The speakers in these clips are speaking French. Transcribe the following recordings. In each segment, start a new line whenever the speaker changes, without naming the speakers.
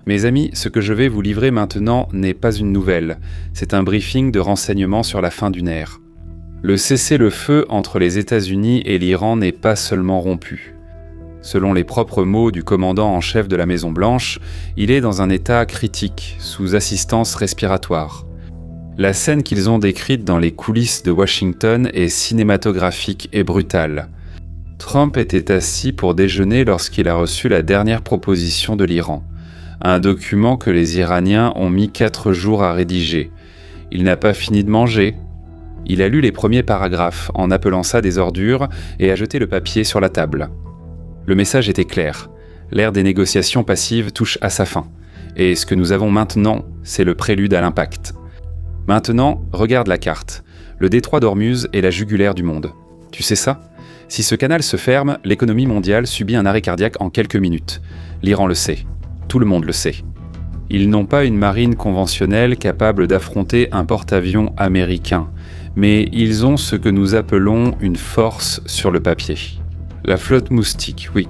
Mes amis, ce que je vais vous livrer maintenant n'est pas une nouvelle, c'est un briefing de renseignements sur la fin d'une ère. Le cessez-le-feu entre les États-Unis et l'Iran n'est pas seulement rompu. Selon les propres mots du commandant en chef de la Maison-Blanche, il est dans un état critique, sous assistance respiratoire. La scène qu'ils ont décrite dans les coulisses de Washington est cinématographique et brutale. Trump était assis pour déjeuner lorsqu'il a reçu la dernière proposition de l'Iran, un document que les Iraniens ont mis 4 jours à rédiger. Il n'a pas fini de manger. Il a lu les premiers paragraphes en appelant ça des ordures et a jeté le papier sur la table. Le message était clair. L'ère des négociations passives touche à sa fin. Et ce que nous avons maintenant, c'est le prélude à l'impact. Maintenant, regarde la carte. Le détroit d'Ormuz est la jugulaire du monde. Tu sais ça ? Si ce canal se ferme, l'économie mondiale subit un arrêt cardiaque en quelques minutes. L'Iran le sait. Tout le monde le sait. Ils n'ont pas une marine conventionnelle capable d'affronter un porte-avions américain, mais ils ont ce que nous appelons une force sur le papier. La flotte Moustique, oui.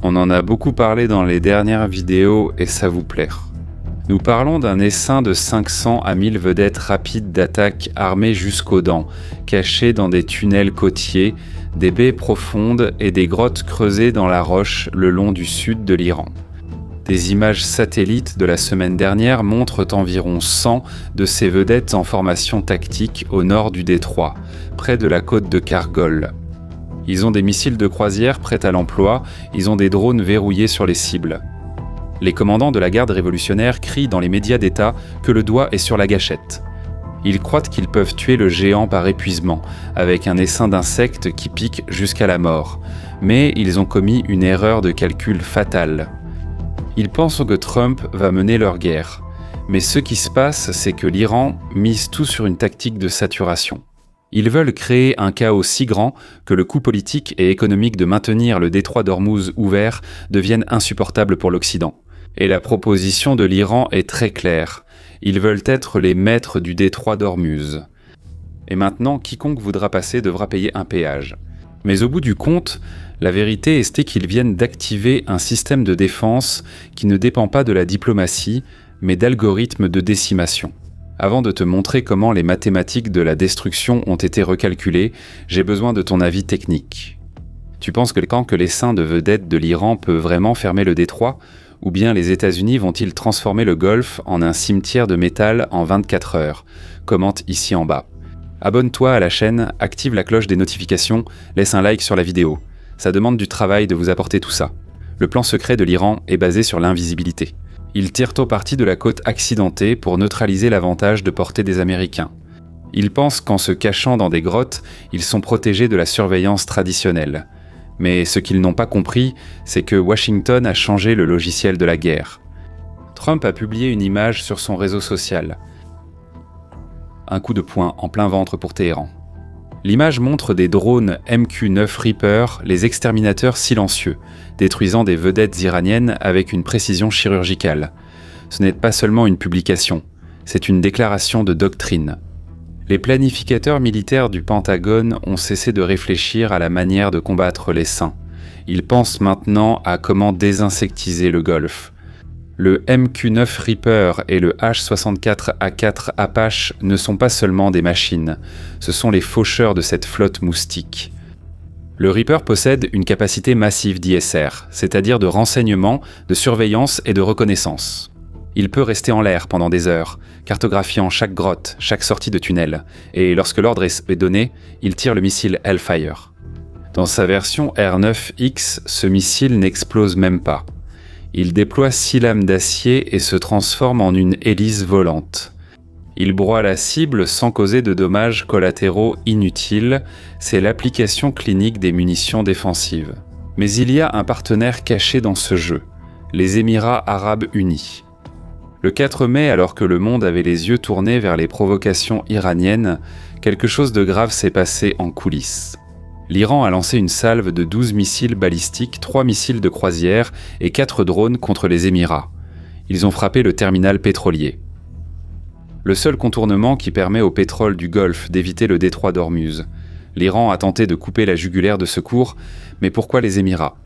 On en a beaucoup parlé dans les dernières vidéos et ça vous plaire. Nous parlons d'un essaim de 500 à 1000 vedettes rapides d'attaque armées jusqu'aux dents, cachées dans des tunnels côtiers, des baies profondes et des grottes creusées dans la roche le long du sud de l'Iran. Des images satellites de la semaine dernière montrent environ 100 de ces vedettes en formation tactique au nord du détroit, près de la côte de Kargol. Ils ont des missiles de croisière prêts à l'emploi, ils ont des drones verrouillés sur les cibles. Les commandants de la garde révolutionnaire crient dans les médias d'État que le doigt est sur la gâchette. Ils croient qu'ils peuvent tuer le géant par épuisement, avec un essaim d'insectes qui pique jusqu'à la mort. Mais ils ont commis une erreur de calcul fatale. Ils pensent que Trump va mener leur guerre. Mais ce qui se passe, c'est que l'Iran mise tout sur une tactique de saturation. Ils veulent créer un chaos si grand que le coût politique et économique de maintenir le détroit d'Ormuz ouvert devienne insupportable pour l'Occident. Et la proposition de l'Iran est très claire. Ils veulent être les maîtres du détroit d'Ormuz. Et maintenant, quiconque voudra passer devra payer un péage. Mais au bout du compte, la vérité est qu'ils viennent d'activer un système de défense qui ne dépend pas de la diplomatie, mais d'algorithmes de décimation. Avant de te montrer comment les mathématiques de la destruction ont été recalculées, j'ai besoin de ton avis technique. Tu penses que l'essaim de vedettes de l'Iran peut vraiment fermer le détroit ? Ou bien les États-Unis vont-ils transformer le Golfe en un cimetière de métal en 24 heures ? Commente ici en bas. Abonne-toi à la chaîne, active la cloche des notifications, laisse un like sur la vidéo. Ça demande du travail de vous apporter tout ça. Le plan secret de l'Iran est basé sur l'invisibilité. Ils tirent au parti de la côte accidentée pour neutraliser l'avantage de portée des Américains. Ils pensent qu'en se cachant dans des grottes, ils sont protégés de la surveillance traditionnelle. Mais ce qu'ils n'ont pas compris, c'est que Washington a changé le logiciel de la guerre. Trump a publié une image sur son réseau social. Un coup de poing en plein ventre pour Téhéran. L'image montre des drones MQ-9 Reaper, les exterminateurs silencieux, détruisant des vedettes iraniennes avec une précision chirurgicale. Ce n'est pas seulement une publication, c'est une déclaration de doctrine. Les planificateurs militaires du Pentagone ont cessé de réfléchir à la manière de combattre l'essaim. Ils pensent maintenant à comment désinsectiser le Golfe. Le MQ-9 Reaper et le H-64A4 Apache ne sont pas seulement des machines, ce sont les faucheurs de cette flotte moustique. Le Reaper possède une capacité massive d'ISR, c'est-à-dire de renseignement, de surveillance et de reconnaissance. Il peut rester en l'air pendant des heures, cartographiant chaque grotte, chaque sortie de tunnel, et lorsque l'ordre est donné, il tire le missile Hellfire. Dans sa version R9X, ce missile n'explose même pas. Il déploie 6 lames d'acier et se transforme en une hélice volante. Il broie la cible sans causer de dommages collatéraux inutiles, c'est l'application clinique des munitions défensives. Mais il y a un partenaire caché dans ce jeu, les Émirats arabes unis. Le 4 mai, alors que le monde avait les yeux tournés vers les provocations iraniennes, quelque chose de grave s'est passé en coulisses. L'Iran a lancé une salve de 12 missiles balistiques, 3 missiles de croisière et 4 drones contre les Émirats. Ils ont frappé le terminal pétrolier. Le seul contournement qui permet au pétrole du Golfe d'éviter le détroit d'Ormuz. L'Iran a tenté de couper la jugulaire de secours, mais pourquoi les Émirats ?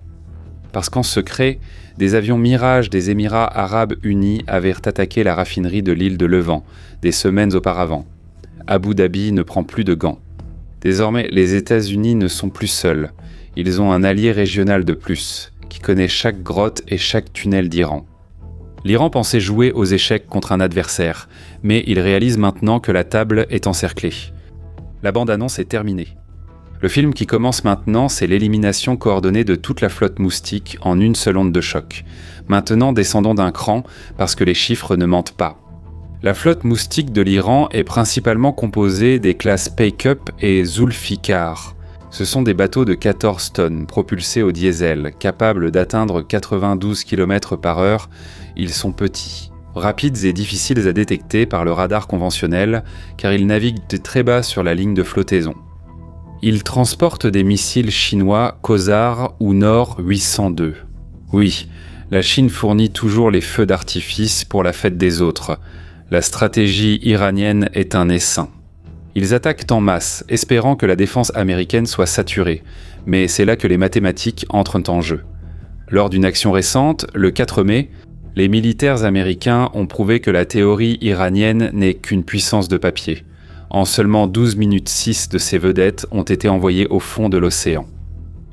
parce qu'en secret, des avions Mirage des Émirats arabes unis avaient attaqué la raffinerie de l'île de Levant des semaines auparavant. Abu Dhabi ne prend plus de gants. Désormais, les États-Unis ne sont plus seuls. Ils ont un allié régional de plus, qui connaît chaque grotte et chaque tunnel d'Iran. L'Iran pensait jouer aux échecs contre un adversaire, mais il réalise maintenant que la table est encerclée. La bande-annonce est terminée. Le film qui commence maintenant, c'est l'élimination coordonnée de toute la flotte Moustique en une seule onde de choc. Maintenant, descendons d'un cran, parce que les chiffres ne mentent pas. La flotte Moustique de l'Iran est principalement composée des classes Paykup et Zulfikar. Ce sont des bateaux de 14 tonnes, propulsés au diesel, capables d'atteindre 92 km/h. Ils sont petits, rapides et difficiles à détecter par le radar conventionnel, car ils naviguent de très bas sur la ligne de flottaison. Ils transportent des missiles chinois Khosar ou Nord 802. Oui, la Chine fournit toujours les feux d'artifice pour la fête des autres. La stratégie iranienne est un essaim. Ils attaquent en masse, espérant que la défense américaine soit saturée, mais c'est là que les mathématiques entrent en jeu. Lors d'une action récente, le 4 mai, les militaires américains ont prouvé que la théorie iranienne n'est qu'une puissance de papier. En seulement 12 minutes 6 de ces vedettes ont été envoyées au fond de l'océan.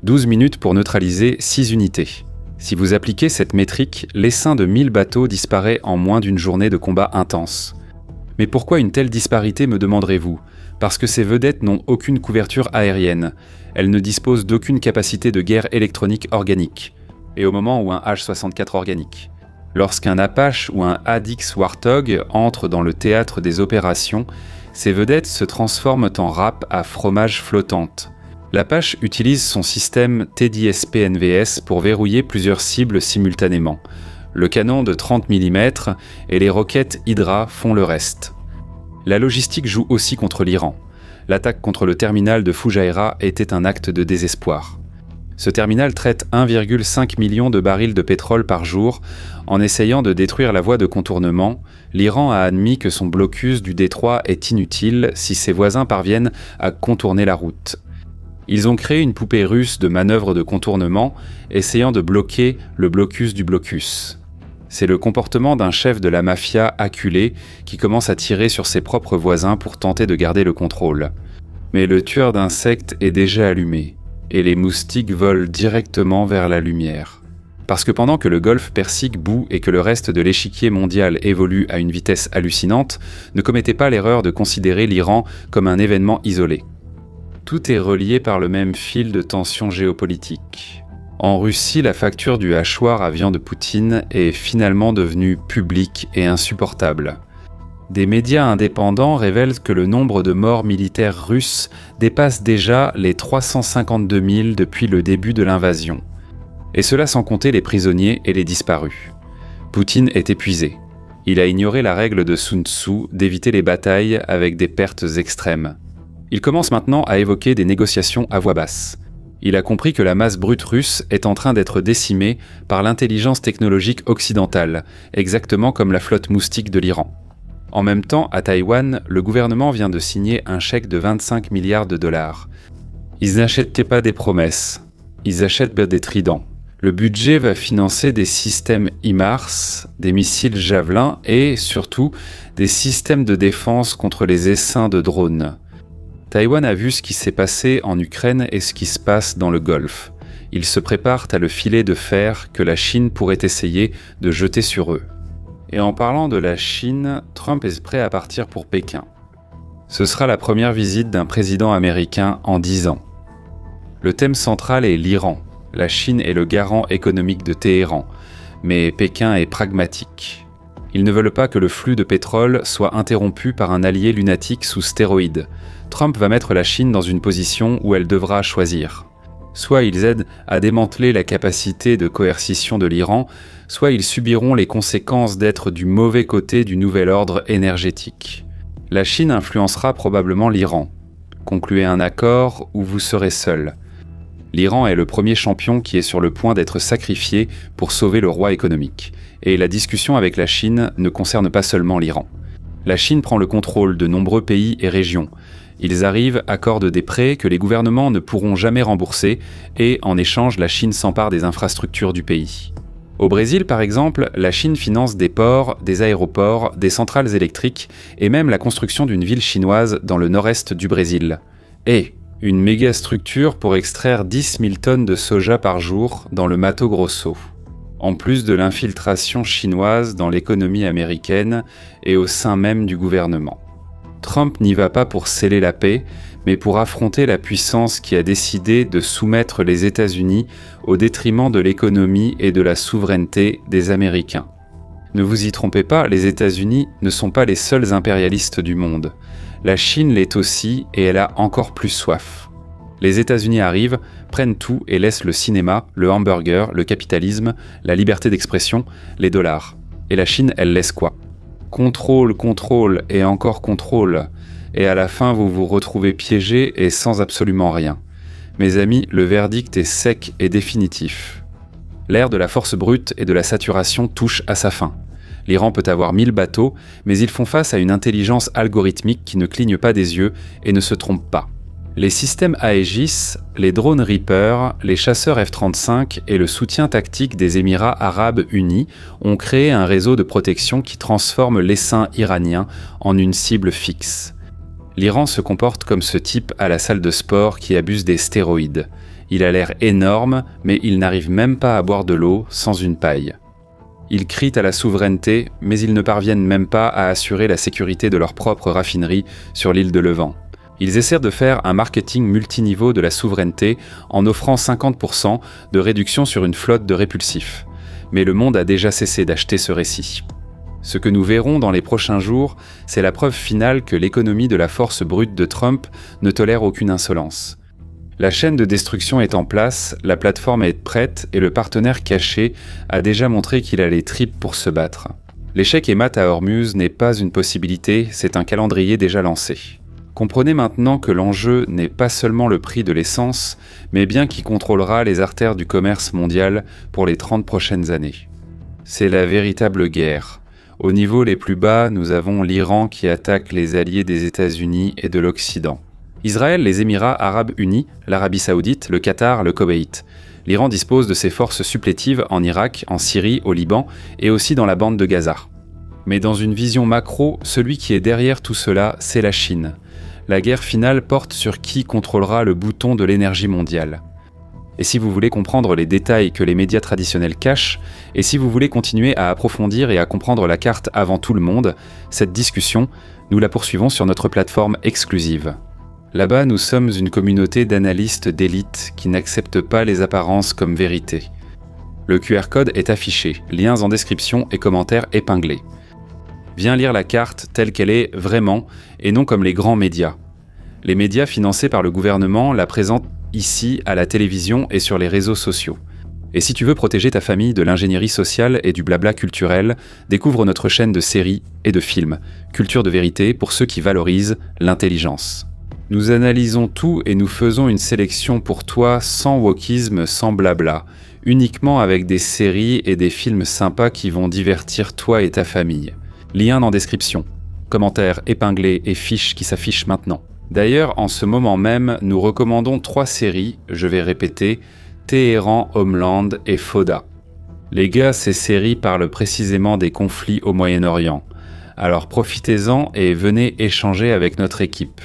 12 minutes pour neutraliser 6 unités. Si vous appliquez cette métrique, l'essaim de 1000 bateaux disparaît en moins d'une journée de combat intense. Mais pourquoi une telle disparité, me demanderez-vous ? Parce que ces vedettes n'ont aucune couverture aérienne. Elles ne disposent d'aucune capacité de guerre électronique organique. Et au moment où un H-64 organique. Lorsqu'un Apache ou un ADX Warthog entre dans le théâtre des opérations, ces vedettes se transforment en râpes à fromage flottante. L'Apache utilise son système TDSP-NVS pour verrouiller plusieurs cibles simultanément. Le canon de 30 mm et les roquettes Hydra font le reste. La logistique joue aussi contre l'Iran. L'attaque contre le terminal de Fujairah était un acte de désespoir. Ce terminal traite 1,5 million de barils de pétrole par jour. En essayant de détruire la voie de contournement, l'Iran a admis que son blocus du détroit est inutile si ses voisins parviennent à contourner la route. Ils ont créé une poupée russe de manœuvres de contournement, essayant de bloquer le blocus du blocus. C'est le comportement d'un chef de la mafia acculé qui commence à tirer sur ses propres voisins pour tenter de garder le contrôle. Mais le tueur d'insectes est déjà allumé, et les moustiques volent directement vers la lumière. Parce que pendant que le golfe Persique bout et que le reste de l'échiquier mondial évolue à une vitesse hallucinante, ne commettez pas l'erreur de considérer l'Iran comme un événement isolé. Tout est relié par le même fil de tension géopolitique. En Russie, la facture du hachoir à viande de Poutine est finalement devenue publique et insupportable. Des médias indépendants révèlent que le nombre de morts militaires russes dépasse déjà les 352 000 depuis le début de l'invasion. Et cela sans compter les prisonniers et les disparus. Poutine est épuisé. Il a ignoré la règle de Sun Tzu d'éviter les batailles avec des pertes extrêmes. Il commence maintenant à évoquer des négociations à voix basse. Il a compris que la masse brute russe est en train d'être décimée par l'intelligence technologique occidentale, exactement comme la flotte Moustique de l'Iran. En même temps, à Taïwan, le gouvernement vient de signer un chèque de 25 milliards de dollars. Ils n'achètent pas des promesses, ils achètent des tridents. Le budget va financer des systèmes HIMARS, des missiles Javelin et, surtout, des systèmes de défense contre les essaims de drones. Taïwan a vu ce qui s'est passé en Ukraine et ce qui se passe dans le Golfe. Ils se préparent à le filet de fer que la Chine pourrait essayer de jeter sur eux. Et en parlant de la Chine, Trump est prêt à partir pour Pékin. Ce sera la première visite d'un président américain en 10 ans. Le thème central est l'Iran. La Chine est le garant économique de Téhéran, mais Pékin est pragmatique. Ils ne veulent pas que le flux de pétrole soit interrompu par un allié lunatique sous stéroïdes. Trump va mettre la Chine dans une position où elle devra choisir. Soit ils aident à démanteler la capacité de coercition de l'Iran, soit ils subiront les conséquences d'être du mauvais côté du nouvel ordre énergétique. La Chine influencera probablement l'Iran. Concluez un accord ou vous serez seul. L'Iran est le premier champion qui est sur le point d'être sacrifié pour sauver le roi économique. Et la discussion avec la Chine ne concerne pas seulement l'Iran. La Chine prend le contrôle de nombreux pays et régions. Ils arrivent, accordent des prêts que les gouvernements ne pourront jamais rembourser et, en échange, la Chine s'empare des infrastructures du pays. Au Brésil, par exemple, la Chine finance des ports, des aéroports, des centrales électriques et même la construction d'une ville chinoise dans le nord-est du Brésil. Et une méga structure pour extraire 10 000 tonnes de soja par jour dans le Mato Grosso. En plus de l'infiltration chinoise dans l'économie américaine et au sein même du gouvernement. Trump n'y va pas pour sceller la paix, mais pour affronter la puissance qui a décidé de soumettre les États-Unis au détriment de l'économie et de la souveraineté des Américains. Ne vous y trompez pas, les États-Unis ne sont pas les seuls impérialistes du monde. La Chine l'est aussi et elle a encore plus soif. Les États-Unis arrivent, prennent tout et laissent le cinéma, le hamburger, le capitalisme, la liberté d'expression, les dollars. Et la Chine, elle laisse quoi ? Contrôle, contrôle et encore contrôle. Et à la fin, vous vous retrouvez piégé et sans absolument rien. Mes amis, le verdict est sec et définitif. L'ère de la force brute et de la saturation touche à sa fin. L'Iran peut avoir 1000 bateaux, mais ils font face à une intelligence algorithmique qui ne cligne pas des yeux et ne se trompe pas. Les systèmes Aegis, les drones Reaper, les chasseurs F-35 et le soutien tactique des Émirats arabes unis ont créé un réseau de protection qui transforme l'essaim iranien en une cible fixe. L'Iran se comporte comme ce type à la salle de sport qui abuse des stéroïdes. Il a l'air énorme, mais il n'arrive même pas à boire de l'eau sans une paille. Ils crient à la souveraineté, mais ils ne parviennent même pas à assurer la sécurité de leur propre raffinerie sur l'île de Levant. Ils essaient de faire un marketing multiniveau de la souveraineté en offrant 50% de réduction sur une flotte de répulsifs. Mais le monde a déjà cessé d'acheter ce récit. Ce que nous verrons dans les prochains jours, c'est la preuve finale que l'économie de la force brute de Trump ne tolère aucune insolence. La chaîne de destruction est en place, la plateforme est prête et le partenaire caché a déjà montré qu'il a les tripes pour se battre. L'échec et mat à Hormuz n'est pas une possibilité, c'est un calendrier déjà lancé. Comprenez maintenant que l'enjeu n'est pas seulement le prix de l'essence, mais bien qui contrôlera les artères du commerce mondial pour les 30 prochaines années. C'est la véritable guerre. Au niveau les plus bas, nous avons l'Iran qui attaque les alliés des États-Unis et de l'Occident. Israël, les Émirats arabes unis, l'Arabie saoudite, le Qatar, le Koweït. L'Iran dispose de ses forces supplétives en Irak, en Syrie, au Liban et aussi dans la bande de Gaza. Mais dans une vision macro, celui qui est derrière tout cela, c'est la Chine. La guerre finale porte sur qui contrôlera le bouton de l'énergie mondiale. Et si vous voulez comprendre les détails que les médias traditionnels cachent, et si vous voulez continuer à approfondir et à comprendre la carte avant tout le monde, cette discussion, nous la poursuivons sur notre plateforme exclusive. Là-bas, nous sommes une communauté d'analystes d'élite qui n'acceptent pas les apparences comme vérité. Le QR code est affiché, liens en description et commentaires épinglés. Viens lire la carte telle qu'elle est vraiment, et non comme les grands médias. Les médias financés par le gouvernement la présentent ici, à la télévision et sur les réseaux sociaux. Et si tu veux protéger ta famille de l'ingénierie sociale et du blabla culturel, découvre notre chaîne de séries et de films, Culture de vérité pour ceux qui valorisent l'intelligence. Nous analysons tout et nous faisons une sélection pour toi sans wokisme, sans blabla, uniquement avec des séries et des films sympas qui vont divertir toi et ta famille. Lien en description, commentaires épinglés et fiches qui s'affichent maintenant. D'ailleurs, en ce moment même, nous recommandons 3 séries, je vais répéter, Téhéran, Homeland et Fauda. Les gars, ces séries parlent précisément des conflits au Moyen-Orient. Alors profitez-en et venez échanger avec notre équipe.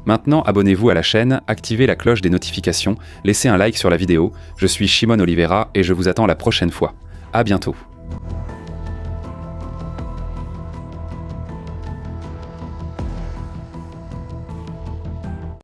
Maintenant, abonnez-vous à la chaîne, activez la cloche des notifications, laissez un like sur la vidéo. Je suis Shimon Oliveira et je vous attends la prochaine fois. À bientôt.